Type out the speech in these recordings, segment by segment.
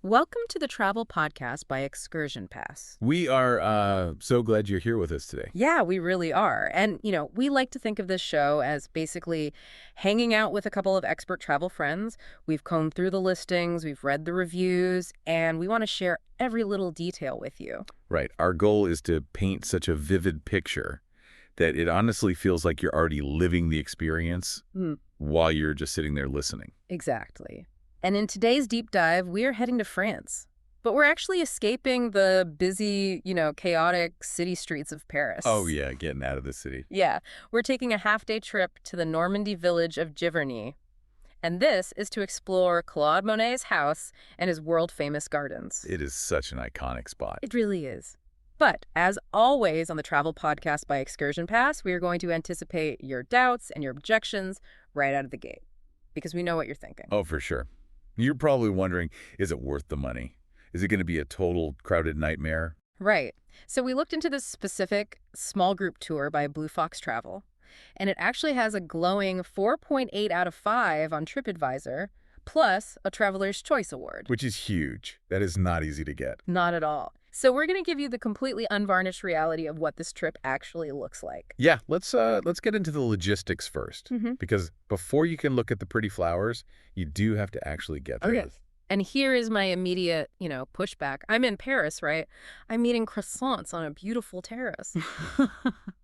Welcome to the travel podcast by ExcursionPass. We are so glad you're here with us today. Yeah, we really are. And, we like to think of this show as basically hanging out with a couple of expert travel friends. We've combed through the listings, we've read the reviews, and we want to share every little detail with you. Right. Our goal is to paint such a vivid picture that it honestly feels like you're already living the experience while you're just sitting there listening. Exactly. And in today's deep dive, we are heading to France. But we're actually escaping the busy, chaotic city streets of Paris. Oh, yeah, getting out of the city. Yeah, we're taking a half-day trip to the Normandy village of Giverny. And this is to explore Claude Monet's house and his world-famous gardens. It is such an iconic spot. It really is. But as always on the travel podcast by ExcursionPass, we are going to anticipate your doubts and your objections right out of the gate. Because we know what you're thinking. Oh, for sure. You're probably wondering, is it worth the money? Is it going to be a total crowded nightmare? Right. So we looked into this specific small group tour by Blue Fox Travel, and it actually has a glowing 4.8 out of 5 on TripAdvisor, plus a Traveler's Choice Award. Which is huge. That is not easy to get. Not at all. So we're going to give you the completely unvarnished reality of what this trip actually looks like. Yeah, let's get into the logistics first. Because before you can look at the pretty flowers, you do have to actually get there. Okay. And here is my immediate, pushback. I'm in Paris, right? I'm eating croissants on a beautiful terrace.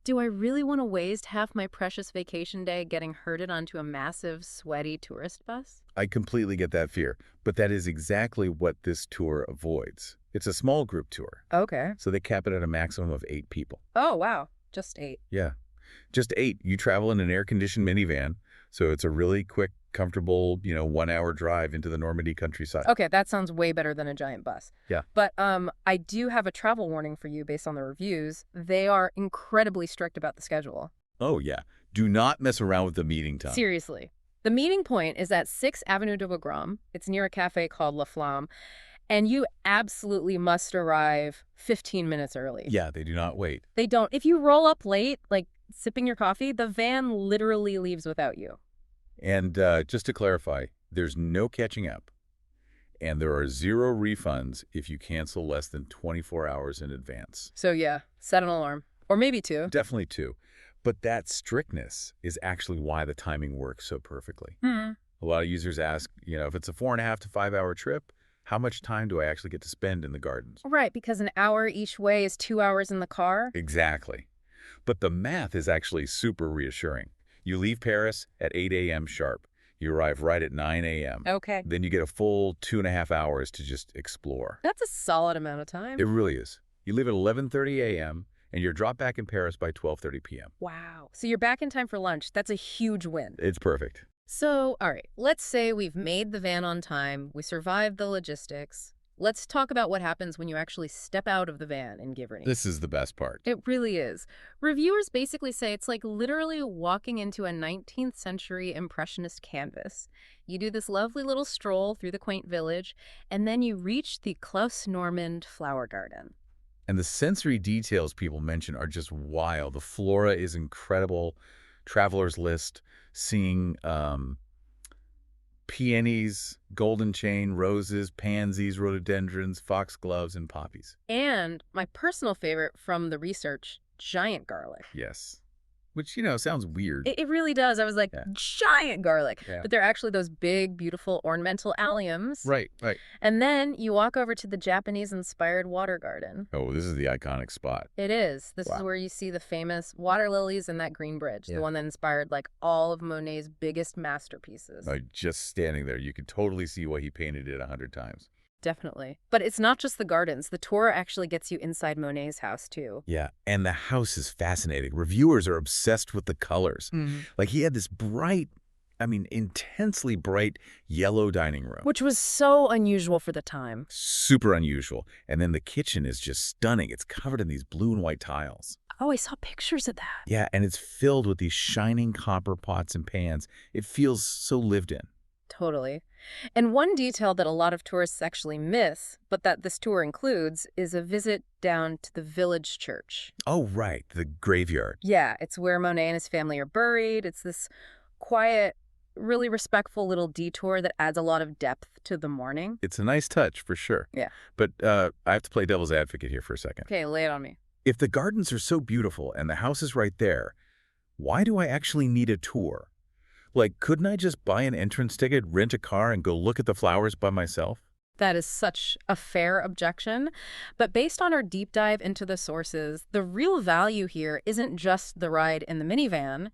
Do I really want to waste half my precious vacation day getting herded onto a massive, sweaty tourist bus? I completely get that fear, but that is exactly what this tour avoids. It's a small group tour. Okay. So they cap it at a maximum of 8 people. Oh, wow. Just 8. Yeah. Just 8. You travel in an air-conditioned minivan, so it's a really quick, comfortable, 1-hour drive into the Normandy countryside. Okay, that sounds way better than a giant bus. Yeah. But I do have a travel warning for you based on the reviews. They are incredibly strict about the schedule. Oh, yeah. Do not mess around with the meeting time. Seriously. The meeting point is at 6 Avenue de Wagram. It's near a cafe called La Flamme. And you absolutely must arrive 15 minutes early. Yeah, they do not wait. They don't. If you roll up late, like sipping your coffee, the van literally leaves without you. And just to clarify, there's no catching up. And there are 0 refunds if you cancel less than 24 hours in advance. So yeah, set an alarm. Or maybe 2. Definitely 2. But that strictness is actually why the timing works so perfectly. A lot of users ask, if it's a 4.5 to 5 hour trip, how much time do I actually get to spend in the gardens? Right, because an hour each way is 2 hours in the car. Exactly. But the math is actually super reassuring. You leave Paris at 8 a.m. sharp. You arrive right at 9 a.m. Okay. Then you get a full 2.5 hours to just explore. That's a solid amount of time. It really is. You leave at 11:30 a.m. and you're dropped back in Paris by 12:30 p.m. Wow. So you're back in time for lunch. That's a huge win. It's perfect. So, all right, let's say we've made the van on time, we survived the logistics. Let's talk about what happens when you actually step out of the van in Giverny. This is the best part. It really is. Reviewers basically say it's like literally walking into a 19th century impressionist canvas. You do this lovely little stroll through the quaint village, and then you reach the Klaus Normand flower garden. And the sensory details people mention are just wild. The flora is incredible. Traveler's list, seeing peonies, golden chain, roses, pansies, rhododendrons, foxgloves, and poppies. And my personal favorite from the research, giant garlic. Yes. Which, sounds weird. It really does. I was like, giant garlic. Yeah. But they're actually those big, beautiful ornamental alliums. Right. And then you walk over to the Japanese-inspired water garden. Oh, this is the iconic spot. It is. This Wow. is where you see the famous water lilies and that green bridge, Yeah. the one that inspired like all of Monet's biggest masterpieces. Just standing there, you could totally see why he painted it 100 times. Definitely. But it's not just the gardens. The tour actually gets you inside Monet's house, too. Yeah, and the house is fascinating. Reviewers are obsessed with the colors. Like, he had this intensely bright yellow dining room. Which was so unusual for the time. Super unusual. And then the kitchen is just stunning. It's covered in these blue and white tiles. Oh, I saw pictures of that. Yeah, and it's filled with these shining copper pots and pans. It feels so lived in. Totally. And one detail that a lot of tourists actually miss, but that this tour includes, is a visit down to the village church. Oh, right, the graveyard. Yeah, it's where Monet and his family are buried. It's this quiet, really respectful little detour that adds a lot of depth to the morning. It's a nice touch, for sure. Yeah. But I have to play devil's advocate here for a second. Okay, lay it on me. If the gardens are so beautiful and the house is right there, why do I actually need a tour? Like, couldn't I just buy an entrance ticket, rent a car, and go look at the flowers by myself? That is such a fair objection. But based on our deep dive into the sources, the real value here isn't just the ride in the minivan.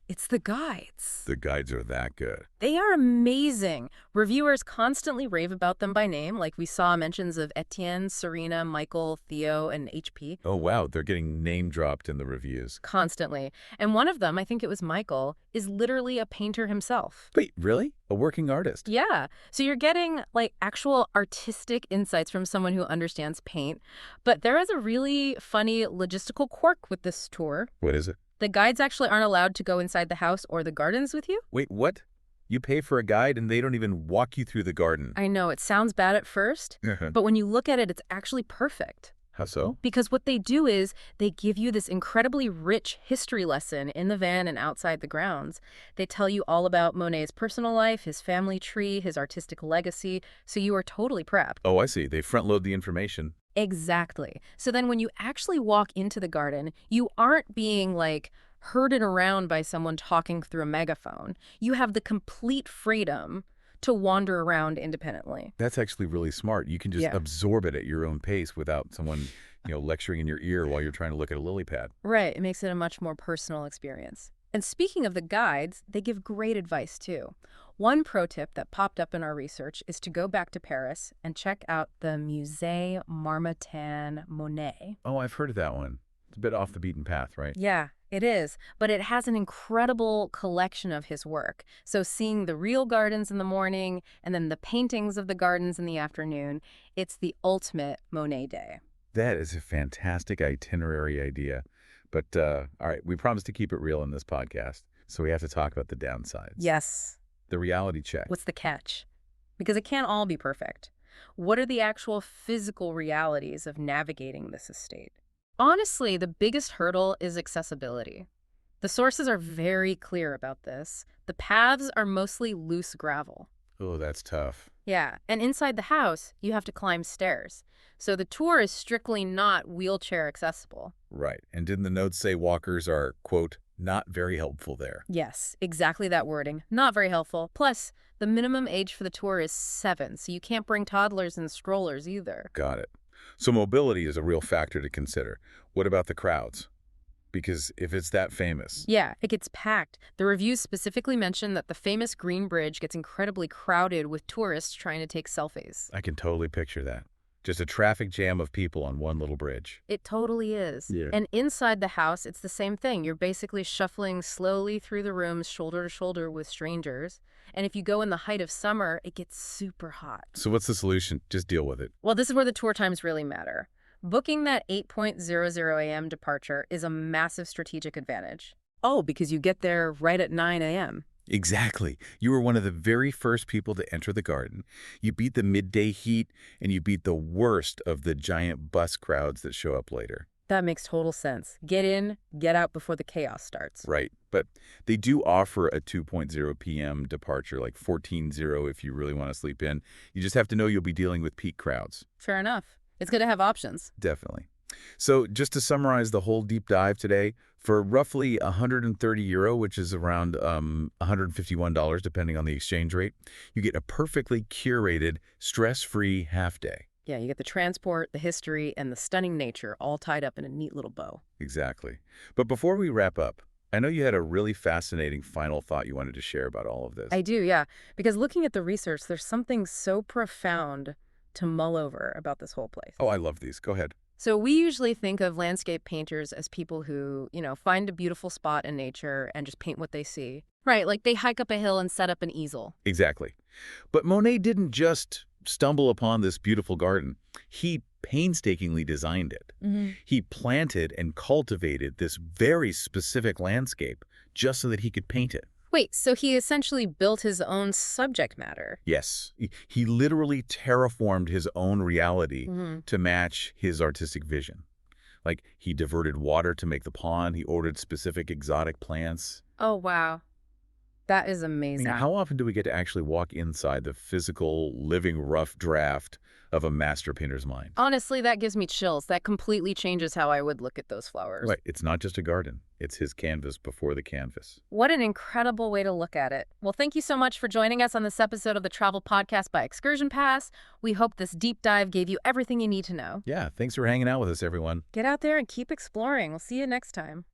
It's the guides. The guides are that good. They are amazing. Reviewers constantly rave about them by name, like we saw mentions of Etienne, Serena, Michael, Theo, and HP. Oh, wow, they're getting name-dropped in the reviews. Constantly. And one of them, I think it was Michael, is literally a painter himself. Wait, really? A working artist? Yeah. So you're getting, like, actual artistic insights from someone who understands paint. But there is a really funny logistical quirk with this tour. What is it? The guides actually aren't allowed to go inside the house or the gardens with you. Wait, what? You pay for a guide and they don't even walk you through the garden. I know, it sounds bad at first, but when you look at it, it's actually perfect. How so? Because what they do is they give you this incredibly rich history lesson in the van and outside the grounds. They tell you all about Monet's personal life, his family tree, his artistic legacy, so you are totally prepped. Oh, I see. They front-load the information. Exactly. So then when you actually walk into the garden, you aren't being, like, herded around by someone talking through a megaphone. You have the complete freedom to wander around independently. That's actually really smart. You can just absorb it at your own pace without someone, lecturing in your ear while you're trying to look at a lily pad. Right. It makes it a much more personal experience. And speaking of the guides, they give great advice, too. One pro tip that popped up in our research is to go back to Paris and check out the Musée Marmottan Monet. Oh, I've heard of that one. It's a bit off the beaten path, right? Yeah, it is. But it has an incredible collection of his work. So seeing the real gardens in the morning and then the paintings of the gardens in the afternoon, it's the ultimate Monet day. That is a fantastic itinerary idea. But, all right, we promised to keep it real in this podcast, so we have to talk about the downsides. Yes. The reality check. What's the catch? Because it can't all be perfect. What are the actual physical realities of navigating this estate? Honestly, the biggest hurdle is accessibility. The sources are very clear about this. The paths are mostly loose gravel. Oh, that's tough. Yeah, and inside the house, you have to climb stairs. So the tour is strictly not wheelchair accessible. Right. And didn't the notes say walkers are, quote, not very helpful there? Yes, exactly that wording. Not very helpful. Plus, the minimum age for the tour is 7, so you can't bring toddlers and strollers either. Got it. So mobility is a real factor to consider. What about the crowds? Because if it's that famous... Yeah, it gets packed. The reviews specifically mention that the famous Green Bridge gets incredibly crowded with tourists trying to take selfies. I can totally picture that. Just a traffic jam of people on one little bridge. It totally is. Yeah. And inside the house, it's the same thing. You're basically shuffling slowly through the rooms, shoulder to shoulder with strangers. And if you go in the height of summer, it gets super hot. So what's the solution? Just deal with it. Well, this is where the tour times really matter. Booking that 8:00 a.m. departure is a massive strategic advantage. Oh, because you get there right at 9 a.m. Exactly. You were one of the very first people to enter the garden. You beat the midday heat, and you beat the worst of the giant bus crowds that show up later. That makes total sense. Get in, get out before the chaos starts. Right. But they do offer a 2:00 p.m. departure, like 14:00 if you really want to sleep in. You just have to know you'll be dealing with peak crowds. Fair enough. It's good to have options. Definitely. So just to summarize the whole deep dive today, for roughly €130, which is around $151 depending on the exchange rate, you get a perfectly curated, stress-free half-day. Yeah, you get the transport, the history, and the stunning nature all tied up in a neat little bow. Exactly. But before we wrap up, I know you had a really fascinating final thought you wanted to share about all of this. I do, yeah. Because looking at the research, there's something so profound to mull over about this whole place. Oh, I love these. Go ahead. So we usually think of landscape painters as people who, find a beautiful spot in nature and just paint what they see. Right, like they hike up a hill and set up an easel. Exactly. But Monet didn't just stumble upon this beautiful garden. He painstakingly designed it. Mm-hmm. He planted and cultivated this very specific landscape just so that he could paint it. Wait, so he essentially built his own subject matter? Yes. He literally terraformed his own reality to match his artistic vision. Like, he diverted water to make the pond. He ordered specific exotic plants. Oh, wow. That is I amazing. mean, how often do we get to actually walk inside the physical, living rough draft of a master painter's mind? Honestly, that gives me chills. That completely changes how I would look at those flowers. Right. It's not just a garden. It's his canvas before the canvas. What an incredible way to look at it. Well, thank you so much for joining us on this episode of the Travel Podcast by Excursion Pass. We hope this deep dive gave you everything you need to know. Yeah. Thanks for hanging out with us, everyone. Get out there and keep exploring. We'll see you next time.